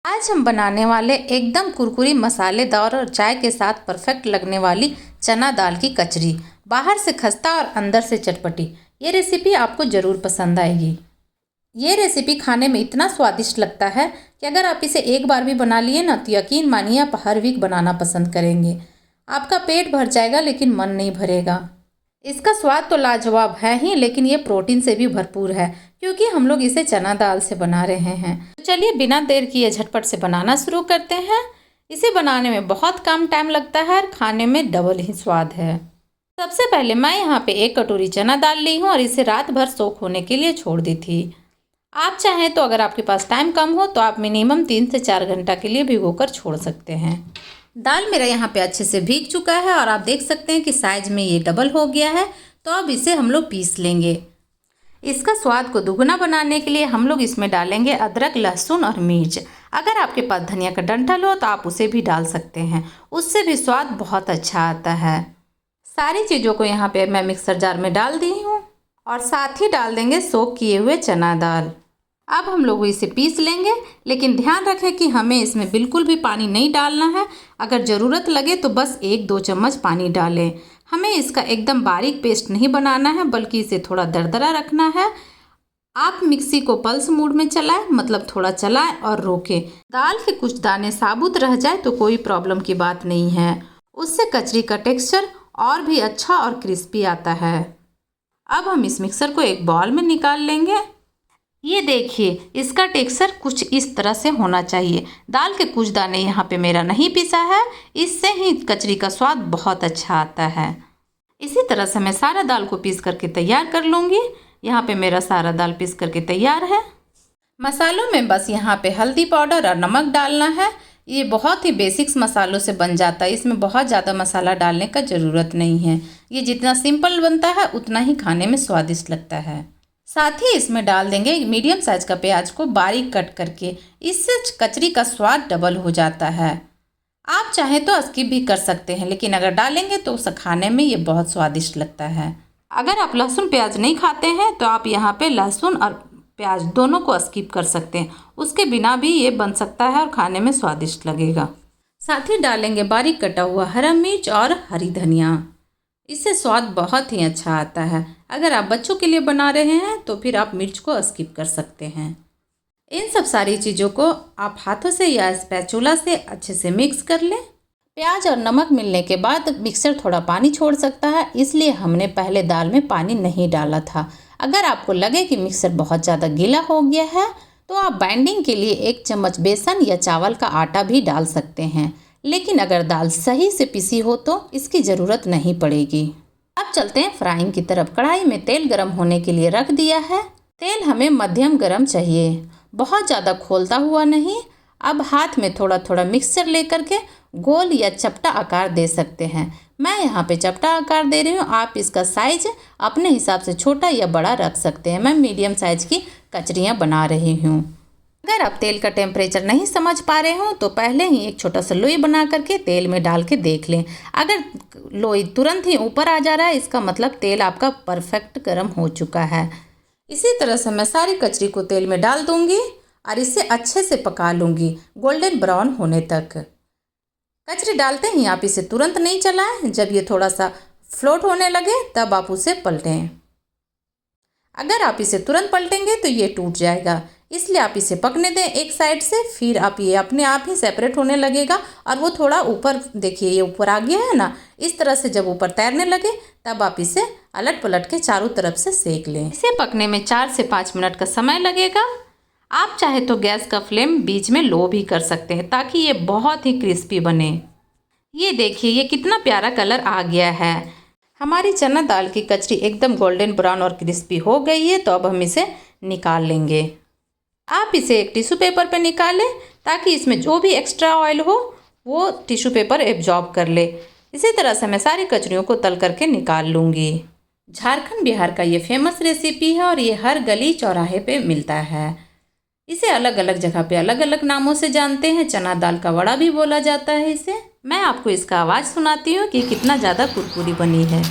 आज हम बनाने वाले एकदम कुरकुरी मसालेदार और चाय के साथ परफेक्ट लगने वाली चना दाल की कचरी। बाहर से खस्ता और अंदर से चटपटी। ये रेसिपी आपको ज़रूर पसंद आएगी। ये रेसिपी खाने में इतना स्वादिष्ट लगता है कि अगर आप इसे एक बार भी बना लिए ना तो यकीन मानिए आप हर वीक बनाना पसंद करेंगे। आपका पेट भर जाएगा लेकिन मन नहीं भरेगा। इसका स्वाद तो लाजवाब है ही, लेकिन ये प्रोटीन से भी भरपूर है क्योंकि हम लोग इसे चना दाल से बना रहे हैं। तो चलिए बिना देर किए झटपट से बनाना शुरू करते हैं। इसे बनाने में बहुत कम टाइम लगता है और खाने में डबल ही स्वाद है। सबसे पहले मैं यहाँ पे 1 कटोरी चना दाल ली हूँ और इसे रात भर सोख होने के लिए छोड़ दी थी। आप चाहें तो अगर आपके पास टाइम कम हो तो आप मिनिमम 3 से 4 घंटा के लिए भिगोकर छोड़ सकते हैं। दाल मेरा यहाँ पे अच्छे से भीग चुका है और आप देख सकते हैं कि साइज़ में ये डबल हो गया है। तो अब इसे हम लोग पीस लेंगे। इसका स्वाद को दुगना बनाने के लिए हम लोग इसमें डालेंगे अदरक, लहसुन और मिर्च। अगर आपके पास धनिया का डंठल हो तो आप उसे भी डाल सकते हैं, उससे भी स्वाद बहुत अच्छा आता है। सारी चीज़ों को यहाँ पे मैं मिक्सर जार में डाल दी हूँ और साथ ही डाल देंगे सोक किए हुए चना दाल। अब हम लोग इसे पीस लेंगे, लेकिन ध्यान रखें कि हमें इसमें बिल्कुल भी पानी नहीं डालना है। अगर ज़रूरत लगे तो बस 1-2 चम्मच पानी डालें। हमें इसका एकदम बारीक पेस्ट नहीं बनाना है, बल्कि इसे थोड़ा दरदरा रखना है। आप मिक्सी को पल्स मोड में चलाएं, मतलब थोड़ा चलाएं और रोकें। दाल के कुछ दाने साबुत रह जाए तो कोई प्रॉब्लम की बात नहीं है, उससे कचरी का टेक्सचर और भी अच्छा और क्रिस्पी आता है। अब हम इस मिक्सर को एक बाउल में निकाल लेंगे। ये देखिए, इसका टेक्सचर कुछ इस तरह से होना चाहिए। दाल के कुछ दाने यहाँ पे मेरा नहीं पिसा है, इससे ही कचरी का स्वाद बहुत अच्छा आता है। इसी तरह से मैं सारा दाल को पीस करके तैयार कर लूँगी। यहाँ पे मेरा सारा दाल पीस करके तैयार है। मसालों में बस यहाँ पे हल्दी पाउडर और नमक डालना है। ये बहुत ही बेसिक्स मसालों से बन जाता है, इसमें बहुत ज़्यादा मसाला डालने का ज़रूरत नहीं है। ये जितना सिंपल बनता है उतना ही खाने में स्वादिष्ट लगता है। साथ ही इसमें डाल देंगे मीडियम साइज का प्याज को बारीक कट करके, इससे कचरी का स्वाद डबल हो जाता है। आप चाहें तो स्किप भी कर सकते हैं, लेकिन अगर डालेंगे तो खाने में ये बहुत स्वादिष्ट लगता है। अगर आप लहसुन प्याज नहीं खाते हैं तो आप यहाँ पे लहसुन और प्याज दोनों को स्किप कर सकते हैं, उसके बिना भी ये बन सकता है और खाने में स्वादिष्ट लगेगा। साथ ही डालेंगे बारीक कटा हुआ हरा मिर्च और हरी धनिया, इससे स्वाद बहुत ही अच्छा आता है। अगर आप बच्चों के लिए बना रहे हैं तो फिर आप मिर्च को स्किप कर सकते हैं। इन सब सारी चीज़ों को आप हाथों से या स्पैचुला से अच्छे से मिक्स कर लें। प्याज और नमक मिलने के बाद मिक्सर थोड़ा पानी छोड़ सकता है, इसलिए हमने पहले दाल में पानी नहीं डाला था। अगर आपको लगे कि मिक्सर बहुत ज़्यादा गीला हो गया है तो आप बाइंडिंग के लिए 1 चम्मच बेसन या चावल का आटा भी डाल सकते हैं, लेकिन अगर दाल सही से पिसी हो तो इसकी ज़रूरत नहीं पड़ेगी। अब चलते हैं फ्राइंग की तरफ। कढ़ाई में तेल गरम होने के लिए रख दिया है। तेल हमें मध्यम गरम चाहिए, बहुत ज़्यादा खोलता हुआ नहीं। अब हाथ में थोड़ा थोड़ा मिक्सचर लेकर के गोल या चपटा आकार दे सकते हैं। मैं यहाँ पे चपटा आकार दे रही हूँ, आप इसका साइज अपने हिसाब से छोटा या बड़ा रख सकते हैं। मैं मीडियम साइज की कचरियाँ बना रही हूँ। अगर आप तेल का टेम्परेचर नहीं समझ पा रहे हो तो पहले ही एक छोटा सा लोई बना करके तेल में डाल के देख लें। अगर लोई तुरंत ही ऊपर आ जा रहा है, इसका मतलब तेल आपका परफेक्ट गर्म हो चुका है। इसी तरह से मैं सारी कचरी को तेल में डाल दूंगी और इसे अच्छे से पका लूँगी गोल्डन ब्राउन होने तक। कचरी डालते ही आप इसे तुरंत नहीं चलाएं, जब ये थोड़ा सा फ्लोट होने लगे तब आप उसे पलटें। अगर आप इसे तुरंत पलटेंगे तो ये टूट जाएगा, इसलिए आप इसे पकने दें एक साइड से, फिर आप ये अपने आप ही सेपरेट होने लगेगा और वो थोड़ा ऊपर, देखिए ये ऊपर आ गया है ना, इस तरह से जब ऊपर तैरने लगे तब आप इसे अलट पलट के चारों तरफ से सेक लें। इसे पकने में 4 से 5 मिनट का समय लगेगा। आप चाहे तो गैस का फ्लेम बीच में लो भी कर सकते हैं ताकि ये बहुत ही क्रिस्पी बने। ये देखिए ये कितना प्यारा कलर आ गया है। हमारी चना दाल की कचरी एकदम गोल्डन ब्राउन और क्रिस्पी हो गई है। तो अब हम इसे निकाल लेंगे। आप इसे एक टिश्यू पेपर पे निकालें ताकि इसमें जो भी एक्स्ट्रा ऑयल हो वो टिश्यू पेपर एब्जॉर्ब कर ले। इसी तरह से मैं सारी कचरियों को तल करके निकाल लूँगी। झारखंड बिहार का ये फेमस रेसिपी है और ये हर गली चौराहे पे मिलता है। इसे अलग अलग जगह पे अलग अलग नामों से जानते हैं। चना दाल का वड़ा भी बोला जाता है इसे। मैं आपको इसका आवाज़ सुनाती हूँ कि कितना ज़्यादा कुरकुरी बनी है।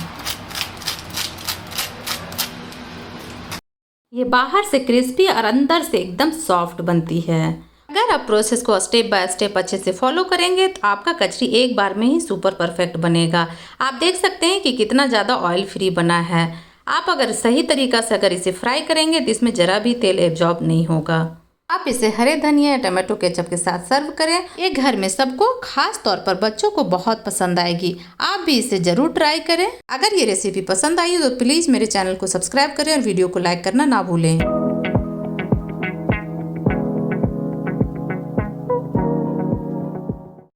ये बाहर से क्रिस्पी और अंदर से एकदम सॉफ्ट बनती है। अगर आप प्रोसेस को स्टेप बाय स्टेप अच्छे से फॉलो करेंगे तो आपका कचरी एक बार में ही सुपर परफेक्ट बनेगा। आप देख सकते हैं कि कितना ज़्यादा ऑयल फ्री बना है। आप अगर सही तरीका से अगर इसे फ्राई करेंगे तो इसमें ज़रा भी तेल एब्जॉर्ब नहीं होगा। आप इसे हरे धनिया या टमाटो केचप के साथ सर्व करें। ये घर में सबको, खास तौर पर बच्चों को बहुत पसंद आएगी। आप भी इसे ज़रूर ट्राई करें। अगर ये रेसिपी पसंद आई हो तो प्लीज़ मेरे चैनल को सब्सक्राइब करें और वीडियो को लाइक करना ना भूलें।